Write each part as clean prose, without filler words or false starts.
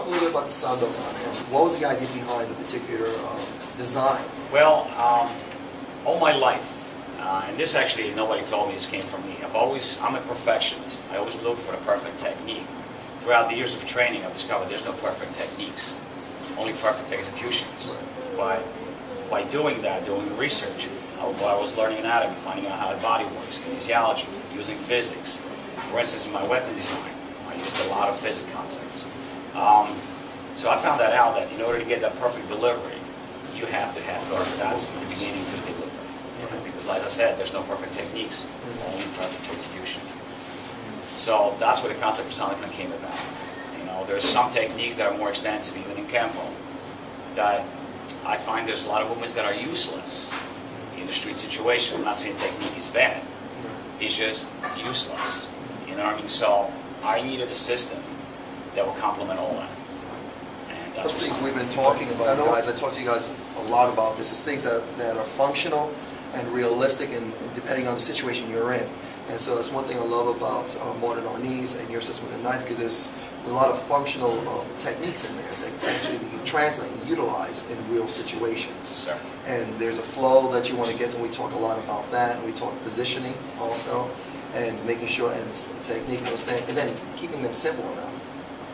talk a little bit about the Sandokan and what was the idea behind the particular design? Well, all my life, and this actually nobody told me this came from me. I'm a perfectionist. I always look for the perfect technique. Throughout the years of training, I've discovered there's no perfect techniques, only perfect executions. But by doing that, doing research, I was learning anatomy, finding out how the body works, kinesiology, using physics. For instance, in my weapon design, I used a lot of physics concepts. So I found that out that in order to get that perfect delivery, you have to have those dots from the beginning to the delivery. Because like I said, there's no perfect techniques, only perfect execution. So that's where the concept for Sandokan came about. You know, there's some techniques that are more extensive, even in Kempo, that I find there's a lot of movements that are useless in the street situation. I'm not saying technique is bad, it's just useless. You know what I mean? So I needed a system that will complement all that. And that's what things we've been talking about, guys. I talked to you guys a lot about this. It's things that are functional and realistic, and depending on the situation you're in. And so that's one thing I love about Modern Arnis and your system with the knife, because there's a lot of functional techniques in there that actually you translate and utilize in real situations. Sure. And there's a flow that you want to get to. We talk a lot about that, and we talk positioning also, and making sure, and technique, and then keeping them simple enough.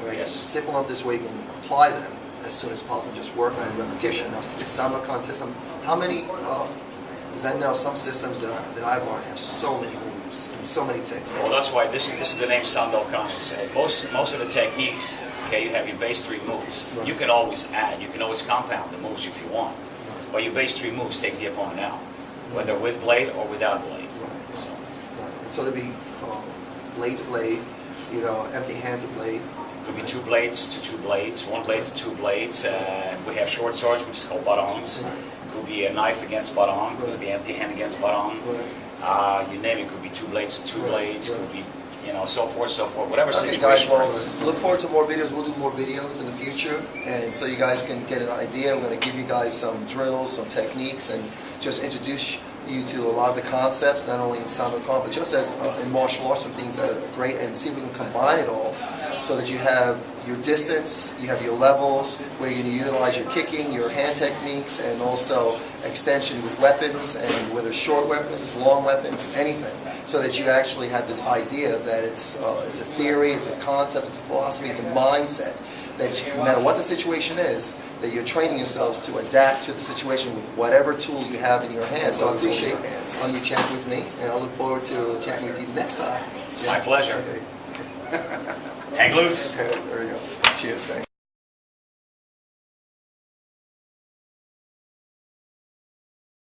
Right? Yes. Simple enough this way you can apply them as soon as possible. Just work on repetition. Now, the Sandokan system, how many? Because I know some systems that I've learned have so many moves and so many techniques. Well, that's why this is the name Sandokan. Most of the techniques, okay, you have your base 3 moves. Right. You can always add, you can always compound the moves if you want. Right. But your base 3 moves takes the opponent out, whether with blade or without blade. Right. So. Right. And so to be blade to blade, you know, empty hand to blade. Could be 2 blades to 2 blades, 1 blade to 2 blades. We have short swords, which is called batons. Right. Could be a knife against baton. Could be empty hand against baton. Right. You name it. Could be 2 blades to 2 blades. Could be, you know, so forth, so forth. Whatever Okay, situation. guys, well, look forward to more videos. We'll do more videos in the future, and so you guys can get an idea. We're going to give you guys some drills, some techniques, and just introduce you to a lot of the concepts, not only in Sandokan, but just as in martial arts, some things that are great, and see if we can combine it all so that you have your distance, you have your levels, where you're going to utilize your kicking, your hand techniques, and also extension with weapons, and whether short weapons, long weapons, anything, so that you actually have this idea that it's a theory, it's a concept, it's a philosophy, it's a mindset, that no matter what the situation is, that you're training yourselves to adapt to the situation with whatever tool you have in your hand. So I appreciate you chatting with me, and I look forward to chatting with you next time. It's my pleasure. Okay. Hang loose. Okay, there we go. Cheers, thanks.